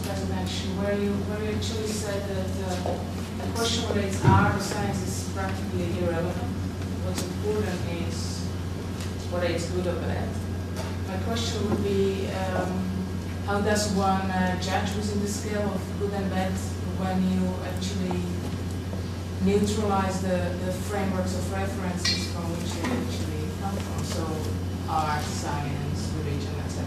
presentation where you actually said that the question whether it's art or science is practically irrelevant. What's important is whether it's good or bad. My question would be, how does one judge within the scale of good and bad when you actually neutralize the frameworks of references from which they actually come from? So art, science, religion, etc.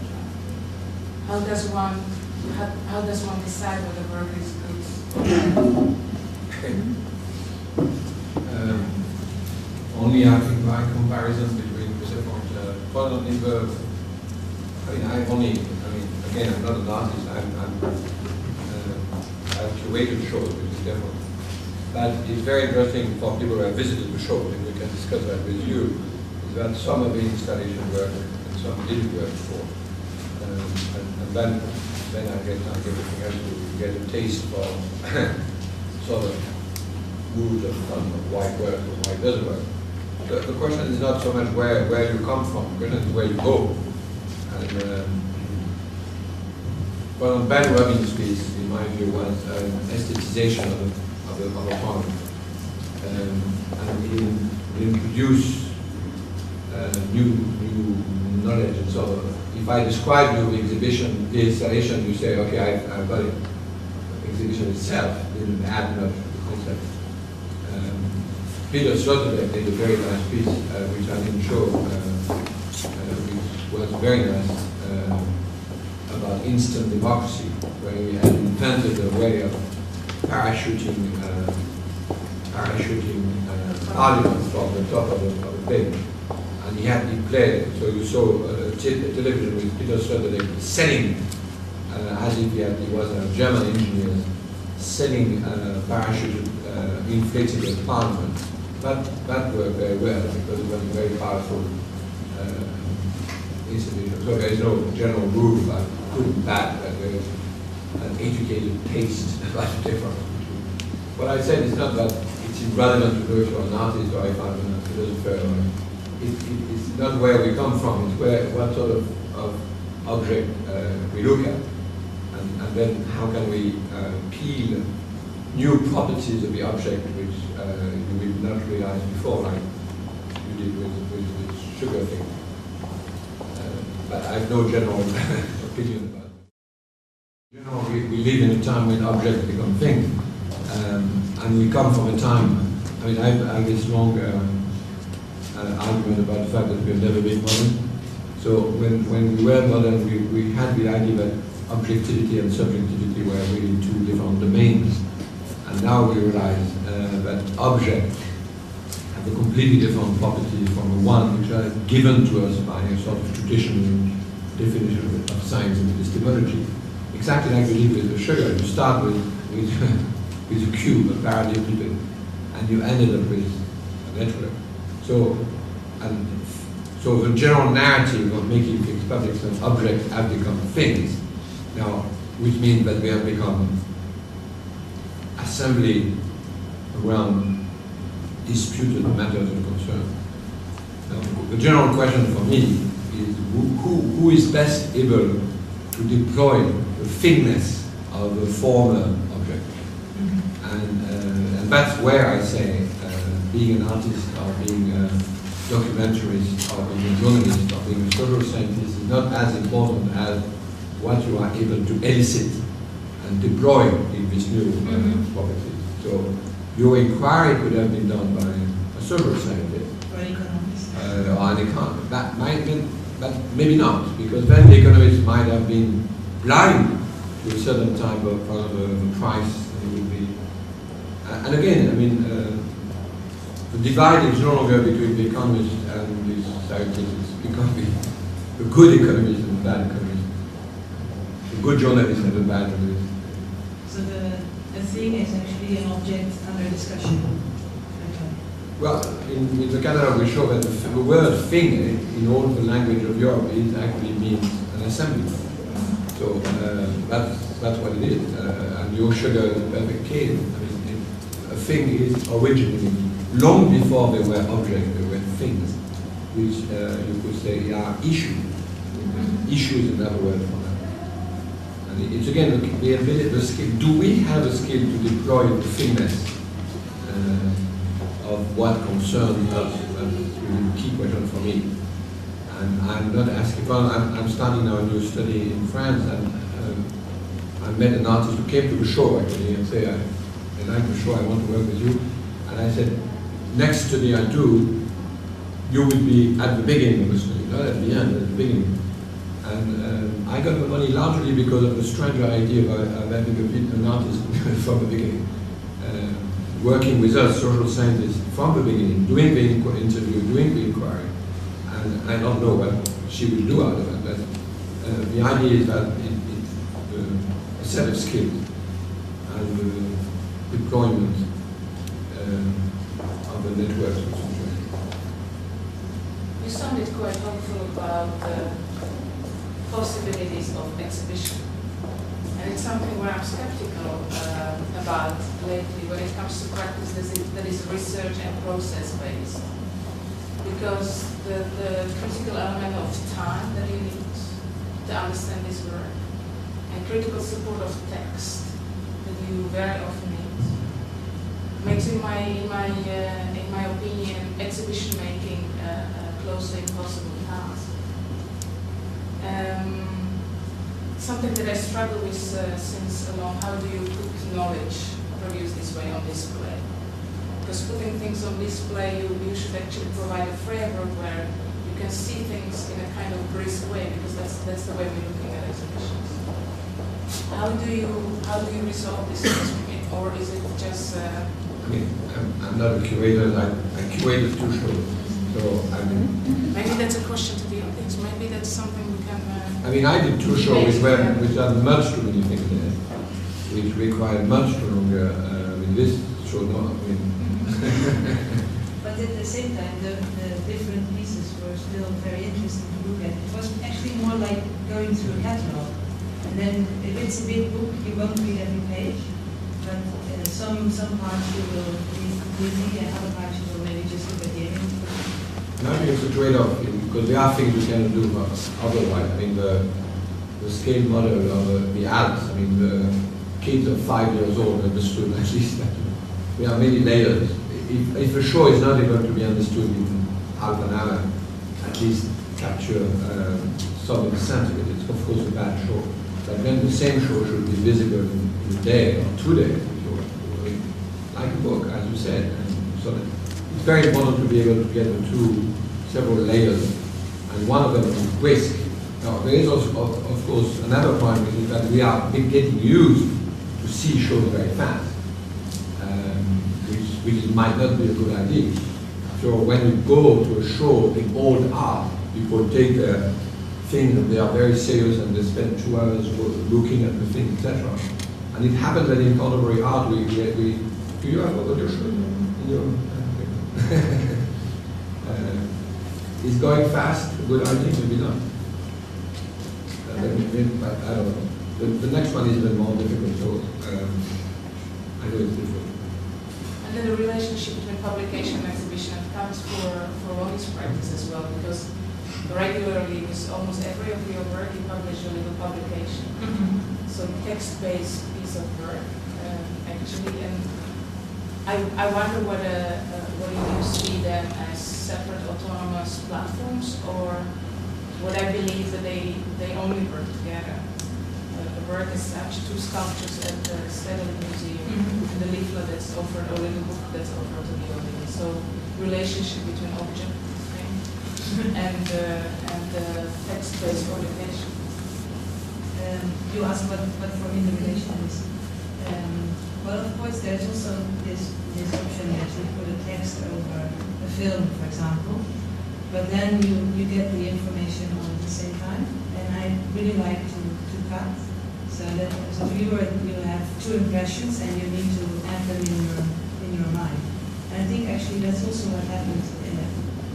How does one decide whether work is good or bad? Only I think by comparison between different positive verbs. Again, I'm not an artist. I've curated shows, which is different. But it's very interesting for people who have visited the show, and we can discuss that with you. Is that some of the installation work and some didn't work for, and then I get everything else to get a taste for sort of rules of thumb of why it works or why it doesn't work. The question is not so much where you come from, the question is where you go. And what on bad Rubin's piece, in my view, was an aesthetization of a poem. And we introduce new knowledge. And so if I describe you the exhibition, the installation, you say, okay, I've got it. The exhibition itself didn't add much to the concept. Peter Sloterdijk did a very nice piece, which I didn't show, which was very nice, about instant democracy, where he had invented a way of parachuting arguments from the top of the page. And he played, so you saw a television with Peter Sloterdijk selling, as if he was a German engineer, selling parachuted inflatable parliament. That worked very well because it was a very powerful institution. So there is no general rule about good and bad, but there is an educated taste about the difference. What I said is not that it's irrelevant to know if you're an artist or if I'm a philosopher. It's not where we come from, it's what sort of object we look at. And then how can we peel new properties of the object which you will not realize before, like you did with the sugar thing. But I have no general opinion about it. In general, we live in a time when objects become things. And we come from a time, I have this long argument about the fact that we have never been modern. So when we were modern, we had the idea that objectivity and subjectivity were really two different domains. And now we realize that objects have a completely different property from the one which are given to us by a sort of traditional definition of science and epistemology. Exactly like we did with the sugar. You start with a cube, a parallelepiped, and you ended up with a network. So the general narrative of making things public, so objects have become things now, which means that we have become assembly around disputed matters of concern. Now, the general question for me is who is best able to deploy the thingness of the former object? And that's where I say being an artist or being a documentarist or being a journalist or being a social scientist is not as important as what you are able to elicit and deploy in this new property. So your inquiry could have been done by a social scientist or an economist. Or an economist. That might be, but maybe not, because then the economist might have been blind to a certain type of price. It would be, and again, the divide is no longer between the economist and the scientist. It's becoming the good economist and the bad economist, the good journalist and the bad journalist. So the thing is actually an object under discussion. Okay. Well, in the catalog we show that the word thing in all the language of Europe actually means an assembly. So that's what it is. And your sugar is a perfect case. A thing is originally, long before there were objects, there were things, which you could say are issues. Issue is another word for that. And it's again the ability, the skill. Do we have a skill to deploy the thinness of what concerns us? That's really the key question for me. And I'm not asking. Well, I'm starting now a new study in France, and I met an artist who came to the show actually and said, I like the show, I want to work with you. And I said, next study I do, you will be at the beginning of the study, not at the end, at the beginning. And I got the money largely because of the stranger idea of having an artist from the beginning. Working with us, social scientists, from the beginning, doing the interview, doing the inquiry. And I don't know what she will do out of it, but the idea is that it's a set of skills and deployment of the networks. You sounded quite hopeful about the possibilities of exhibition. And it's something where I'm skeptical about lately when it comes to practice that is research and process based. Because the critical element of time that you need to understand this work and critical support of text that you very often need makes, in my opinion, exhibition making a closely impossible task. Something that I struggle with since long, how do you put knowledge produced this way on display? Because putting things on display, you should actually provide a framework where you can see things in a kind of brisk way, because that's the way we're looking at exhibitions. How do you resolve this question, or is it just? I mean, I'm not a curator. I curated 2 shows, so I mean. Maybe that's a question to the audience. Maybe that's something we can. I mean, I did 2 shows which are much too many things there, which require much too longer. With this show, no, I mean. But at the same time, the different pieces were still very interesting to look at. It was actually more like going through a catalog. And then if it's a big book, you won't read every page. But some parts you will read completely, and other parts you will maybe just look at the image. I think it's a trade-off, because there are things we cannot do otherwise. I mean, the scale model of the ads, I mean, the kids of 5 years old understood at least that there are many layers. If a show is not able to be understood in half an hour, at least capture some of the sense of it, it's of course a bad show. But then the same show should be visible in a day or 2 days, if you want, like a book, as you said. And so it's very important to be able to get into several layers, and one of them is risk. Now, there is also, of course, another point, which is that we are getting used to see shows very fast, which might not be a good idea. So when we go to a show in old art, people take their thing and they are very serious and they spend 2 hours looking at the thing, etc. And it happens that in contemporary art, do you have a video show in your is going fast a good idea? Maybe not. I don't know. The next one is even more difficult, so I know it's difficult. And then the relationship between publication and exhibition counts for all this practice as well, because regularly with almost every of your work you publish a little publication. Mm-hmm. So text-based piece of work, actually, and I wonder whether you see them as separate autonomous platforms, or would I believe that they only work together? The work as such, 2 sculptures at the Stellar Museum, mm-hmm. and the leaflet that's offered, or little book that's offered to the audience. So relationship between object and text-based publication. You asked what for me the relation is. Well, of course, there's also this option that you put a text over a film, for example, but then you get the information all at the same time. And I really like to cut, so that as a viewer you have 2 impressions and you need to have them in your mind. And I think actually that's also what happened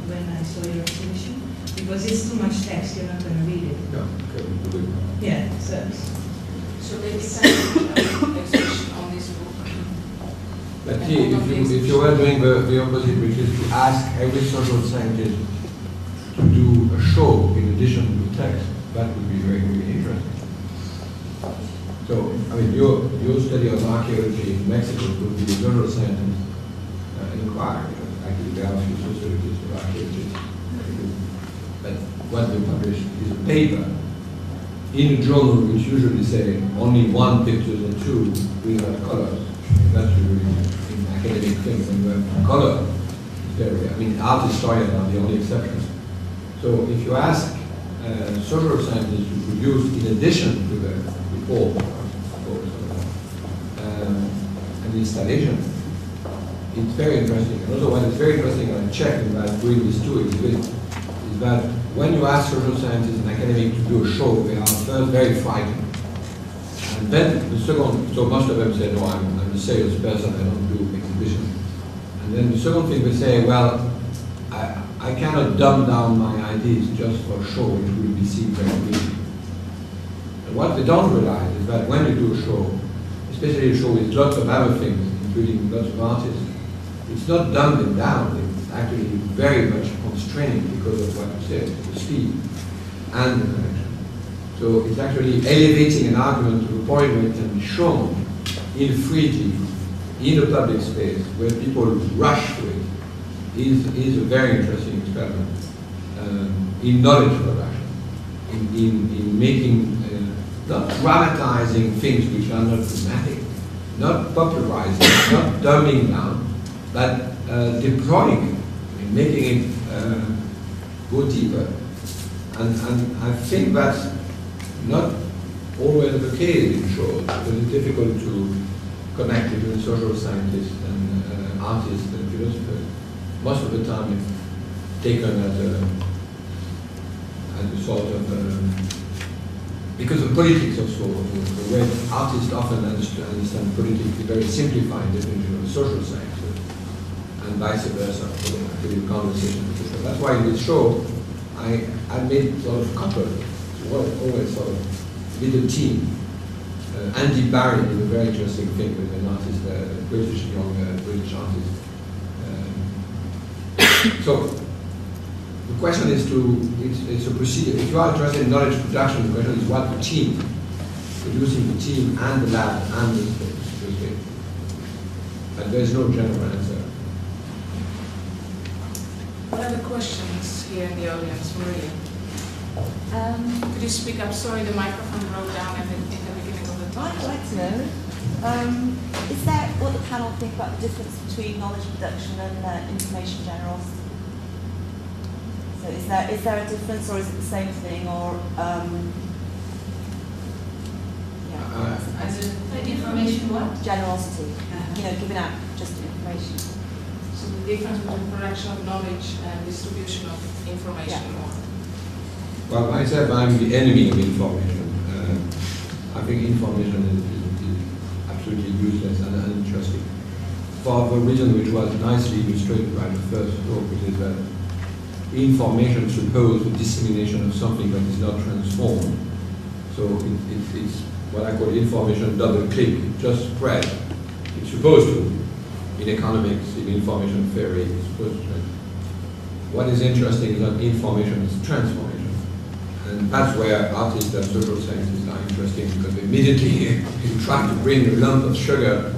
when I saw your exhibition, because it's too much text, you're not going to read it. No, okay. Yeah, so they decided exhibition on this book. But see, if you were doing the opposite, which is to ask every social scientist to do a show in addition to text, that would be very, very interesting. your study of archaeology in Mexico would be a social scientist inquiry. Actually, there are a few sociologists or archaeologists. But what they publish is a paper in a journal which usually say only one picture and two without colors. That's usually an academic thing. When you have color, it's very rare. I mean, art historians are the only exception. So if you ask social scientists to produce, in addition to the report, an installation, it's very interesting. And also what is very interesting, and I checked about doing this too, is that when you ask social scientists and academics to do a show, they are first very frightened. And then the second, so most of them say, no, I'm a serious person, I don't do exhibition. And then the second thing they say, well, I cannot dumb down my ideas just for a show which will be seen very easily. And what they don't realize is that when you do a show, especially a show with lots of other things, including lots of artists, it's not dumbing down, it's actually very much constraining because of what you said, the speed and the connection. So it's actually elevating an argument to the point where it can be shown in 3D, in a public space, where people rush to it, is a very interesting experiment in knowledge production, in making, not dramatizing things which are not dramatic, not popularizing, not dumbing down, but deploying it, making it go deeper. And I think that's not always the case in shows, because it's difficult to connect between social scientists and artists and philosophers. Most of the time it's taken as a sort of, because of politics of sort, the way artists often understand politics is a very simplified definition of social sciences, and vice versa, for conversation. That's why in this show, I made sort of couple, always sort of little team. Andy Barry did a very interesting thing with an artist, a British young British artist. So the question is it's a procedure. If you are interested in knowledge production, the question is what the team, producing the team and the lab and the space. But there's no general answer. What are the questions here in the audience, Maria? Could you speak up? Sorry, the microphone broke down in the beginning of the talk. I'd like to know, is there what the panel think about the difference between knowledge production and information generosity? So is there a difference, or is it the same thing, or As a Information what? generosity? Giving out just information. So the difference between production of knowledge and distribution of information. Well, myself, I'm the enemy of information. I think information is absolutely useless and uninteresting. For the reason which was nicely illustrated by the first talk, which is that information supposes the dissemination of something that is not transformed. So it's what I call information double click, it just spread. It's supposed to. In economics, in information theory, it's supposed to spread. What is interesting is that information is transformation. And that's where artists and social scientists are interesting, because immediately you try to bring a lump of sugar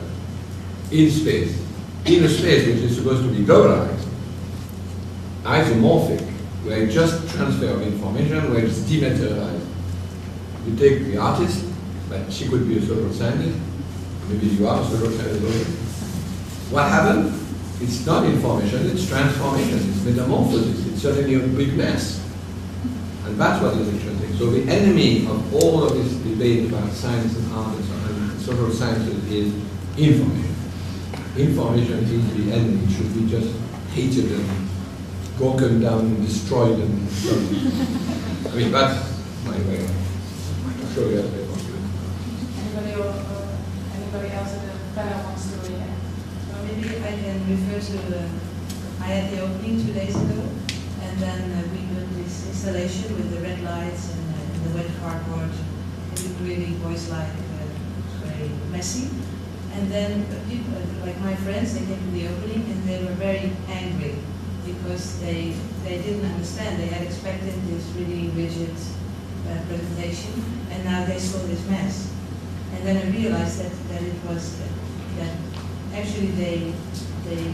in space, in a space which is supposed to be globalized, isomorphic, where it's just transfer of information, where it's dematerialized. You take the artist, but she could be a social scientist, maybe you are a social scientist also. What happened? It's not information, it's transformation, it's metamorphosis, it's certainly a big mess. And that's what is interesting. So the enemy of all of this debate about science and art and social sciences is information. Information is the enemy. It should be just hated and broken down and destroyed and I mean, that's my way of showing you. Anybody else in the panel wants to react? Well, maybe I can refer to, I had the opening 2 days ago, and then we built this installation with the red lights and the wet cardboard, and the really voice like very messy. And then people, like my friends, they came to the opening and they were very angry because they didn't understand. They had expected this really rigid presentation, and now they saw this mess. And then I realized that it was that actually they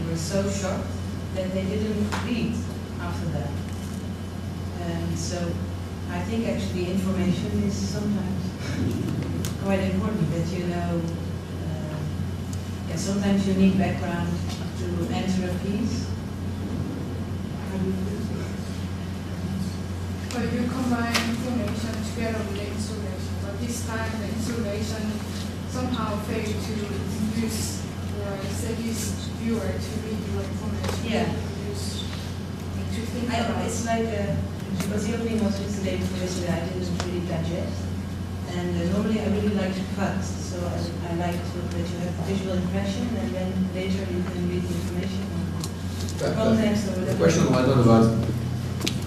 were so shocked that they didn't read after that. And so I think actually information is sometimes quite important, that you know, sometimes you need background to answer a piece. But you combine information together with the installation, but this time the installation somehow failed to induce or seduce viewer to read your information. Yeah. To think about. It's like, because the opening was yesterday, I didn't really digest. And normally I really like to cut, so I like that you have a visual impression, and then later you can read the information. Context or The whatever. question was not about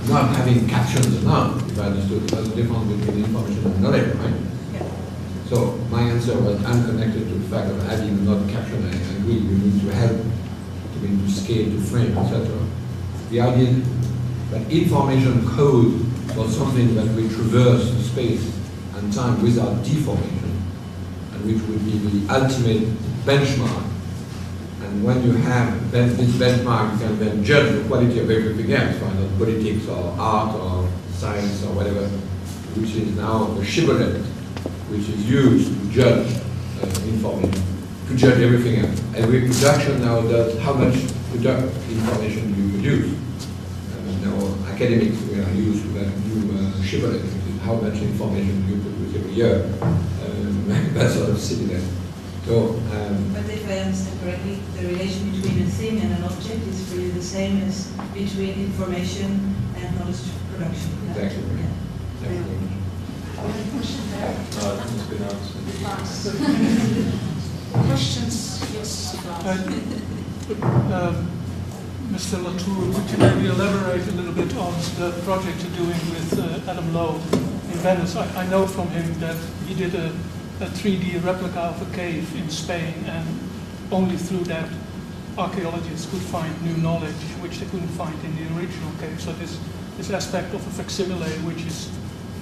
not having captions or not, if I understood. There's a difference between information and knowledge, right? Yeah. So my answer was unconnected to the fact of having not caption. I agree, you need to help to scale, to frame, etc. The idea that information code was something that will traverse space and time without deformation, and which would be the ultimate benchmark. And when you have this benchmark, you can then judge the quality of everything else, whether politics or art or science or whatever, which is now the shibboleth, which is used to judge information, to judge everything else. Every production now does how much information you produce. Now academics are used to that new shibboleth, which is how much information you produce every year. That sort of silly there. So, But if I understand correctly, the relation between a thing and an object is really the same as between information and knowledge production. Exactly. Yeah. thank you very much. Any question there? No, it's been answered. Questions? Yes, Frans. Mr. Latour, could you maybe elaborate a little bit on the project you're doing with Adam Lowe in Venice? I know from him that he did a 3D replica of a cave in Spain, and only through that archaeologists could find new knowledge which they couldn't find in the original cave. So this aspect of a facsimile which is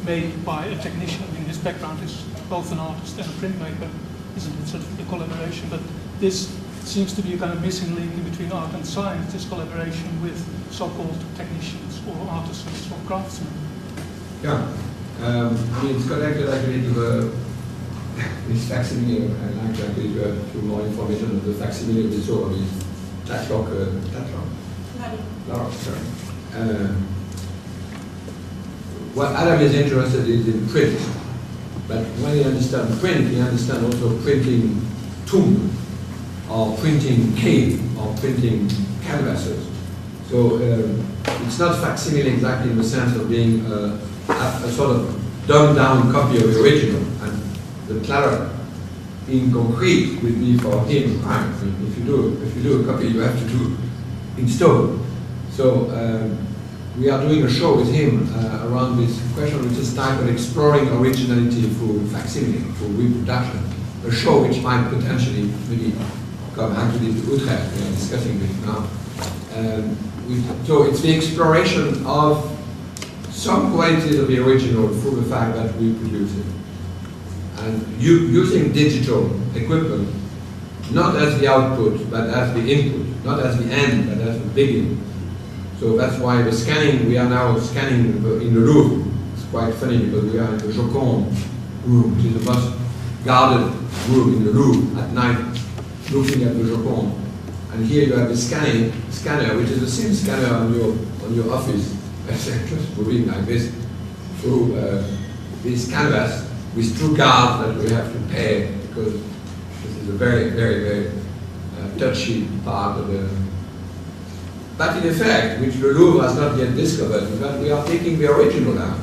made by a technician, I mean his background is both an artist and a printmaker, isn't it? Sort of the collaboration, but this seems to be a kind of missing link in between art and science, this collaboration with so-called technicians or artisans or craftsmen. Yeah, I mean, it's connected actually to this facsimile. I'd like to actually to have a few more information on the facsimile we saw. I mean, Larok, sorry. What Adam is interested in print, but when he understands print, he understands also printing tomb, or printing cave, or printing canvases. So it's not facsimile exactly in the sense of being a sort of dumbed down copy of the original. And the claret in concrete would be for him, right? I mean, if you do a copy, you have to do in stone. So we are doing a show with him around this question, which is type of exploring originality through facsimile, through reproduction. A show which might potentially really come actually to Utrecht. We are discussing this now. So it's the exploration of some qualities of the original through the fact that we produce it. And using digital equipment, not as the output, but as the input, not as the end, but as the beginning. So that's why the scanning, we are now scanning in the Louvre. It's quite funny because we are in the Joconde room, which is the most guarded room in the Louvre at night, looking at the Joconde. And here you have the scanner, which is the same scanner on your office. Just moving like this through this canvas with two guards that we have to pay because this is a very, very, very touchy part of the. But in effect, which the Louvre has not yet discovered, is that we are taking the original out.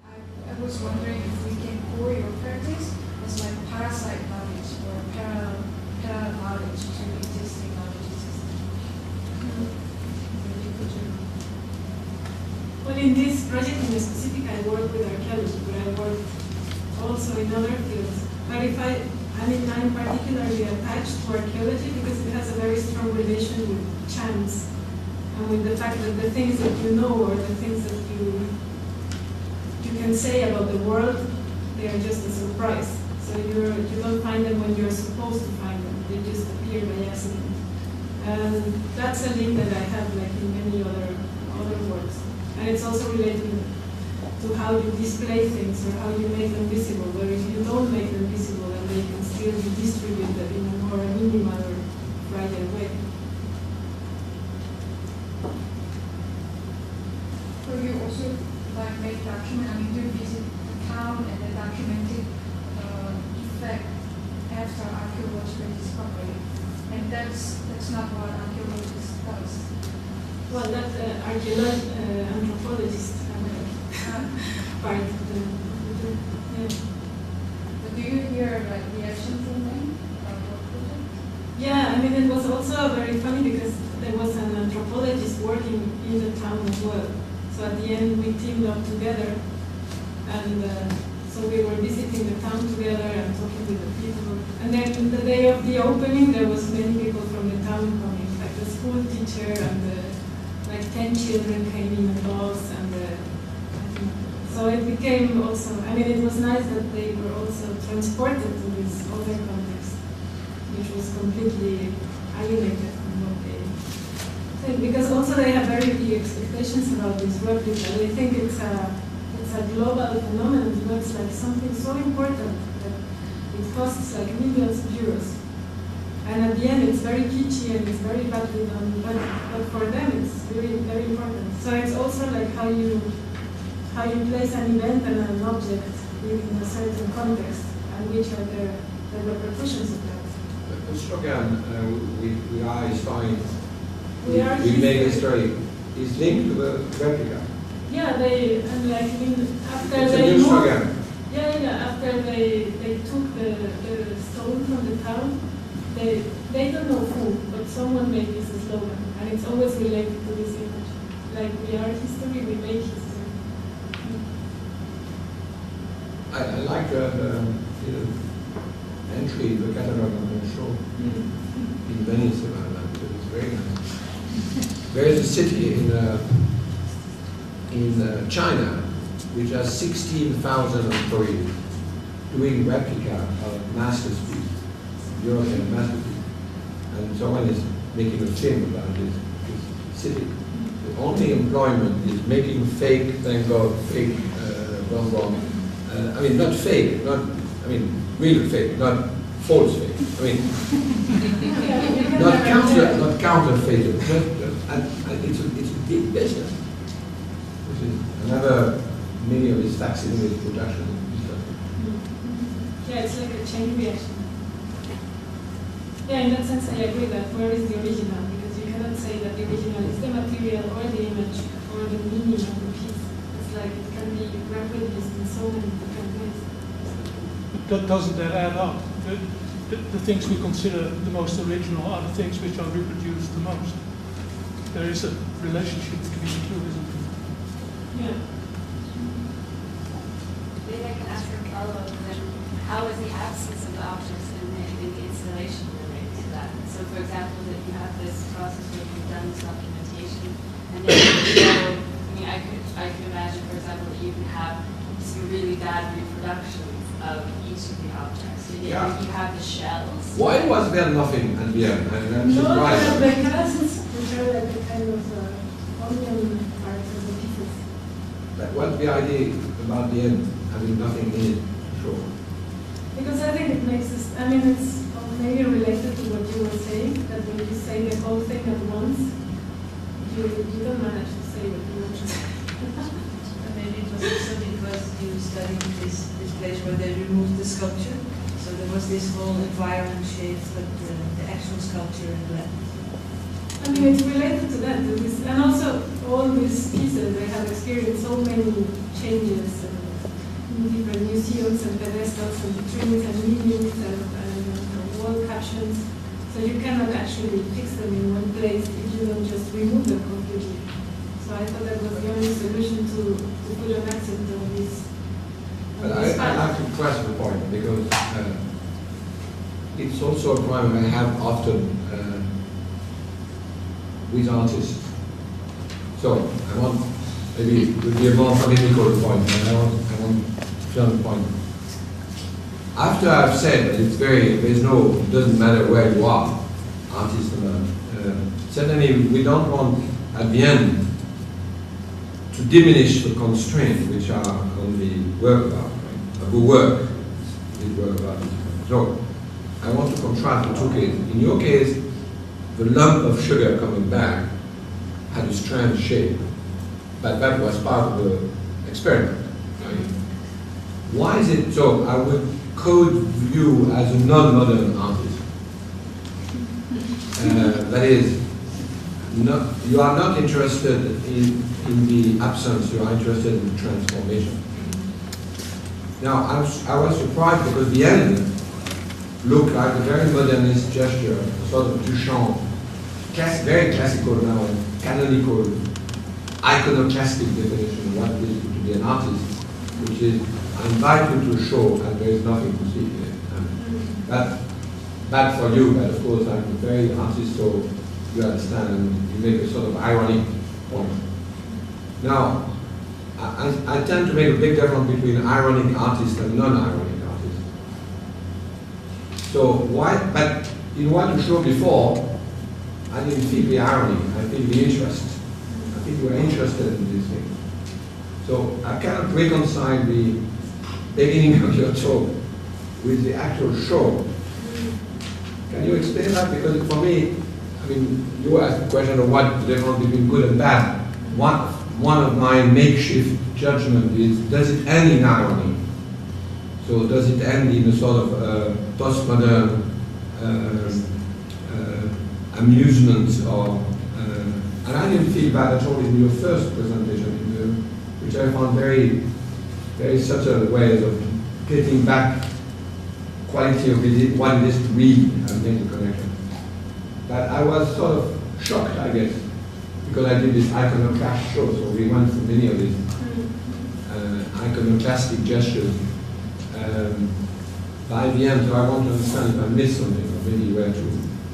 I was wondering if we can core your practice as like parasite knowledge or parallel knowledge to existing knowledge system. Well, in this project in specific, I work with archaeology, but I work also in other fields. But if I'm particularly attached to archaeology because it has a very strong relation with chance and with the fact that the things that you know or the things that you can say about the world, they are just a surprise. So you don't find them when you're supposed to find them. They just appear by accident. And that's a link that I have like in many other works. And it's also related to how you display things or how you make them visible. Where if you don't make them visible, then they can still be distributed in a more minimal or fragile way. So you also like make document, I mean, do visit the town and then document it effect after archaeological discovery, and that's not what archaeologists does. Well, that's anthropologist part of the yeah. But do you hear like reaction from them about your project? Yeah, I mean, it was also very funny because there was an anthropologist working in the town as well. So at the end, we teamed up together, and so we were visiting the town together and talking with the people. And then the day of the opening, there was many people from the town coming, like the school teacher and like 10 children came in a bus, and so it became also, I mean, it was nice that they were also transported to this other context, which was completely alienated from what they think. Because also they have very big expectations about this replica. They think it's a global phenomenon. You know, it's like something so important that it costs like millions of euros. And at the end, it's very kitschy and it's very badly done. But for them, it's very, very important. So it's also like how you place an event and an object in a certain context, and which are the repercussions of that. The slogan, we are historians. We are We make history. history is linked to the replica. Yeah, and like after It's a they new moved, slogan. after they took the stone from the town, they don't know who, but someone made this a slogan, and it's always related to this image. Like we are history, we make history. I like the entry, the catalog on the show in Venice about that, because it's very nice. There is a city in China which has 16,000 employees doing replica of masterpiece, European masterpiece. And someone is making a film about this city. The only employment is making fake Van Gogh, fake Van Gogh. I mean, not fake, real fake, not false fake. I mean, not counterfeited. And it's a big business. Which is another many of these facsimile production. Yeah, it's like a chain reaction. Yeah, in that sense, I agree that where is the original? Because you cannot say that the original is the material or the image or the meaning of the piece. It's like it can be reproduced in so many different ways. Doesn't that add up? The things we consider the most original are the things which are reproduced the most. There is a relationship between the two, isn't there? Yeah. Maybe I can ask a follow-up then. How is the absence of objects in the installation related to that? So, for example, that you have this process where you've done this documentation, and then I could imagine, for example, that you could have some really bad reproductions of each of the objects. So you have the shells. Why was there nothing at the end? I'm No, surprised. the classes, which are like the kind of onion parts of the pieces. But what's the idea about the end having nothing in it to show? Because I think it makes us, I mean, it's maybe related to what you were saying, that when you say the whole thing at once, you don't manage to say what you want to say. And maybe it was also because you studied this place where they removed the sculpture. So there was this whole environment shaped, but the actual sculpture in black. I mean, it's related to that, and also all these pieces, they have experienced so many changes in different museums and pedestals and trees and meanings and wall captions. So you cannot actually fix them in one place if you don't just remove them completely. So I thought that was the only solution to put an accent on this. But I like to press the point because it's also a problem I have often with artists. So I want, maybe it would be a more polemical point, but I want to film point. after I've said that it's it doesn't matter where you are, artist or not, certainly we don't want at the end to diminish the constraints which are on the work of art, right? The work of art. So I want to contrast the two cases. In your case, the lump of sugar coming back had a strange shape, but that was part of the experiment. Right? Why is it so? I would code you as a non-modern artist. That is, you are not interested in the absence, you are interested in the transformation. Now, I was surprised because the end looked like a very modernist gesture, a sort of Duchamp, very classical now, canonical, iconoclastic definition of what it is to be an artist, which is, I invite you to a show and there is nothing to see in it. That's bad for you, but of course I'm a very artist, so you understand, and you make a sort of ironic point. Now, I tend to make a big difference between ironic artists and non-ironic artists. So but in what you showed before, I didn't feel the irony, I feel the interest. I think you were interested in these things. So I cannot reconcile the beginning of your talk with the actual show. Can you explain that? Because for me, I mean, you asked the question of what the difference between good and bad. One of my makeshift judgment is, does it end in irony? So does it end in a sort of postmodern amusement or and I didn't feel bad at all in your first presentation, which I found very, very subtle ways of getting back quality of what it is to read and make the connection. But I was sort of shocked, I guess, because I did this iconoclast show, so we went through many of these iconoclastic gestures. By the end, so I want to understand if I missed something, or maybe you were too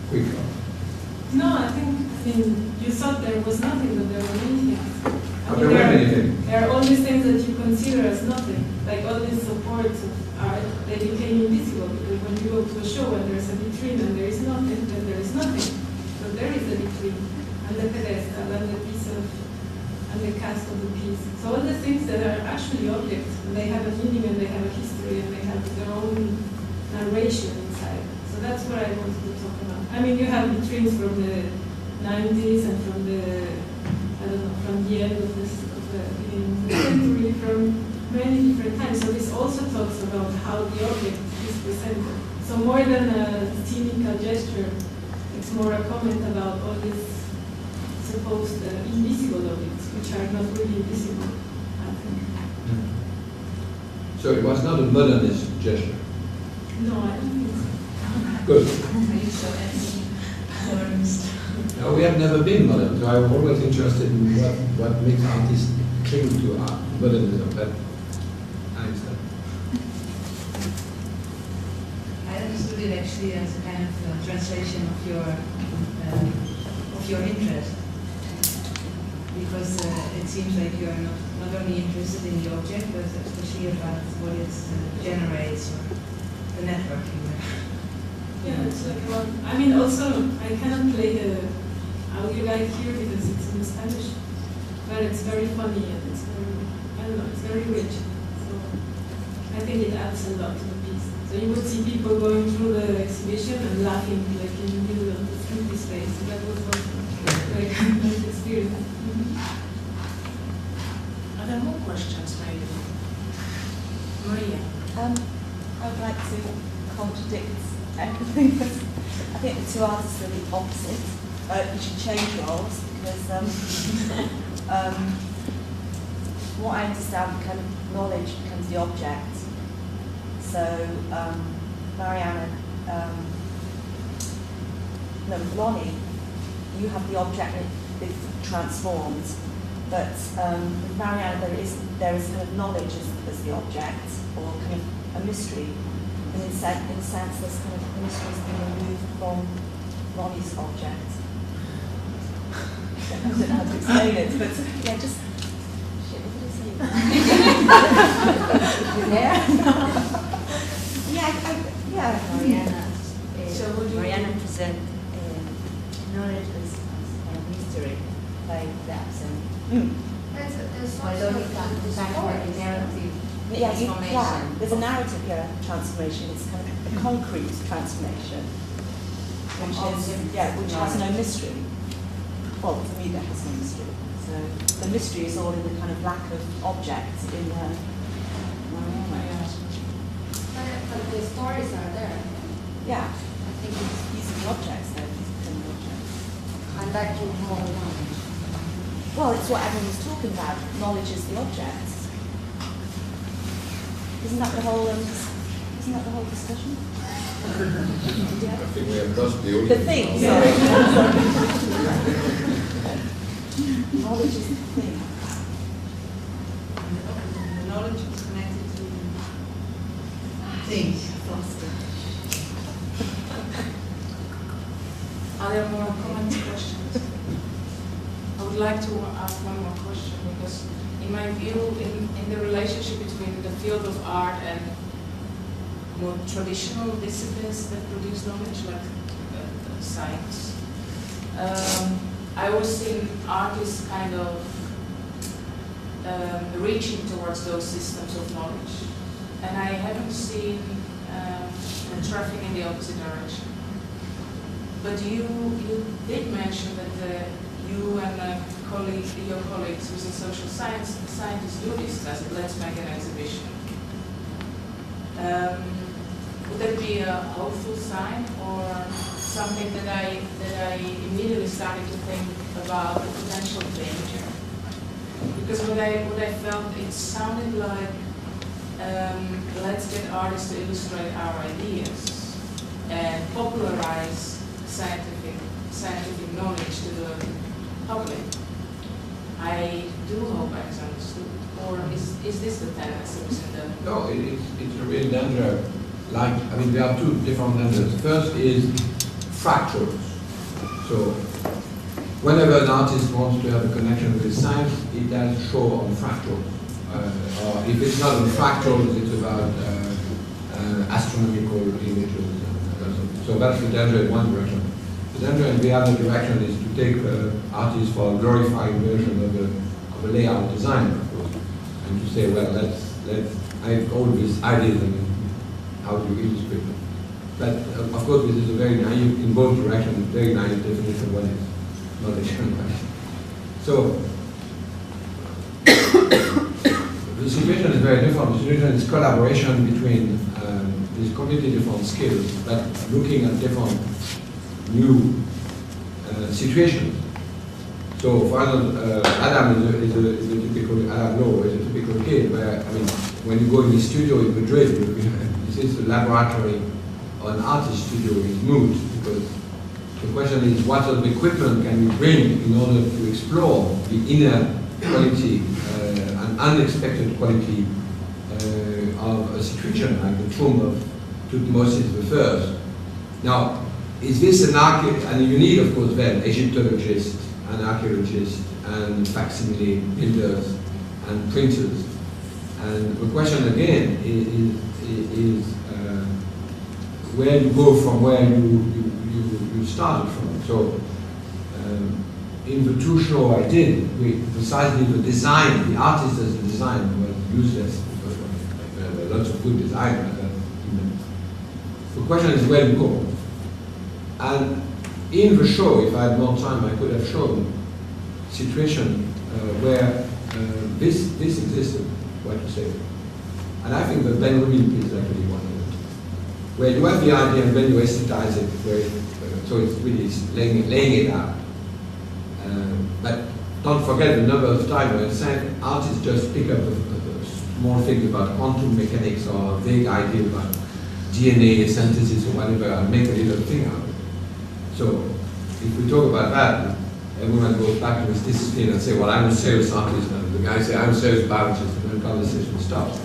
quick. No, I mean, you thought there was nothing, but there were many things. There were many things. There are all these things that you consider as nothing, like all these supports of art, they became invisible, because when you go to a show and there's a vitrine and there is nothing, then there is nothing. But there is a vitrine, and the pedestal, and the piece of, and the cast of the piece. So all the things that are actually objects, and they have a meaning and they have a history and they have their own narration inside. So that's what I wanted to talk about. I mean, you have vitrines from the 90s and from the, I don't know, from the end of the beginning of the century, from many different times. So this also talks about how the object is presented. So more than a cynical gesture, it's more a comment about all these supposed invisible objects, which are not really invisible, I think. So it was not a modernist gesture? No, I don't think so. Good. Are you so anti-modernist? No, we have never been modern, so I'm always interested in what makes artists cling to art, modernism. But I understand. I understood it actually as a kind of translation of your interest, because it seems like you are not only interested in the object, but especially about what it generates or the networking. Yeah, it's like about, I mean, also, I cannot play the audio guide here because it's in Spanish, but it's very funny and it's very, I don't know, it's very rich. So I think it adds a lot to the piece. So you would see people going through the exhibition and laughing like in the middle of the empty space. So that was also like a nice experience. Are there more questions, maybe? Maria? I would like to contradict everything. I think the two artists are the opposite. You should change roles because what I understand, kind of knowledge becomes the object. So Marianne, Lonnie, you have the object that it transforms, but with Marianne there is kind of knowledge as the object, or kind of a mystery. And in a sense, this kind of mystery has been removed from Lonnie's object. I don't know how to explain it, but yeah, just shit, what did I say? Yeah. Yeah, design for a narrative Yeah, transformation. there's a narrative transformation. It's kind of a concrete transformation, which has no mystery. Well, for me, that has no mystery. So the mystery is all in the kind of lack of objects in the. But the stories are there. Yeah, I think these are the objects, though. These are the objects. And that can hold knowledge. Well, it's what everyone was talking about. Knowledge is the objects. Isn't that the whole discussion? I think we have lost the audience. The thing, now. sorry. Knowledge is the thing. The knowledge is connected to things. Are there more comments, questions? I would like to ask one more question because, in my view, in the relationship between the field of art and more traditional disciplines that produce knowledge, like science, I always seen artists kind of reaching towards those systems of knowledge, and I haven't seen traffic in the opposite direction. But you did mention that you and your colleagues within social scientists do discuss it. Let's make an exhibition. Would that be a hopeful sign or something that I immediately started to think about the potential danger? Because what I felt, it sounded like let's get artists to illustrate our ideas and popularize scientific knowledge to the public. I do hope I understood. Or is this the tendency within the... No, it's a real danger. There are two different dangers. First is fractals. So, whenever an artist wants to have a connection with science, it does show on fractals. Or if it's not on fractals, it's about astronomical images. So that's the danger in one direction. The danger in the other direction is to take artists for a glorified version of a layout design, of course, and to say, well, I have all these ideas and how to illustrate them. But of course, this is a very naive, in both directions, very naive definition of what is knowledge and knowledge. So the situation is very different. The situation is collaboration between these completely different skills, but looking at different new situations. So, for example, Adam is a typical, Adam Lowe is a typical kid where, when you go in the studio in Madrid, this is the laboratory or an artist studio in mood, because the question is what sort of equipment can you bring in order to explore the inner quality, an unexpected quality of a situation like the tomb of Tutmosis I. Now, is this an archaeologist? And you need, of course, then Egyptologists and archaeologists and facsimile builders and printers. And the question again is where you go from where you started from. So, in the two shows I did, precisely the design, the artist as a designer was useless because there were lots of good designers. The question is where you go. And in the show, if I had more time, I could have shown a situation where this existed, what to say. And I think that Ben Rubin is actually one of them. Where you have the idea and then you aesthetize it, so it's really laying it out. But don't forget the number of times where artists just pick up a small thing about quantum mechanics or a vague idea about DNA synthesis or whatever and make a little thing out of it. So if we talk about that, everyone goes back to his discipline and say, well, I'm a serious artist, and the guy says, I'm a serious biologist, and then the conversation stops.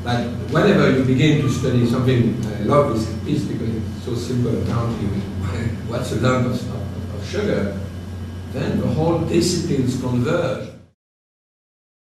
But whenever you begin to study something, I love this piece because it's so simple apparently, what's a lump of sugar, then the whole disciplines converge.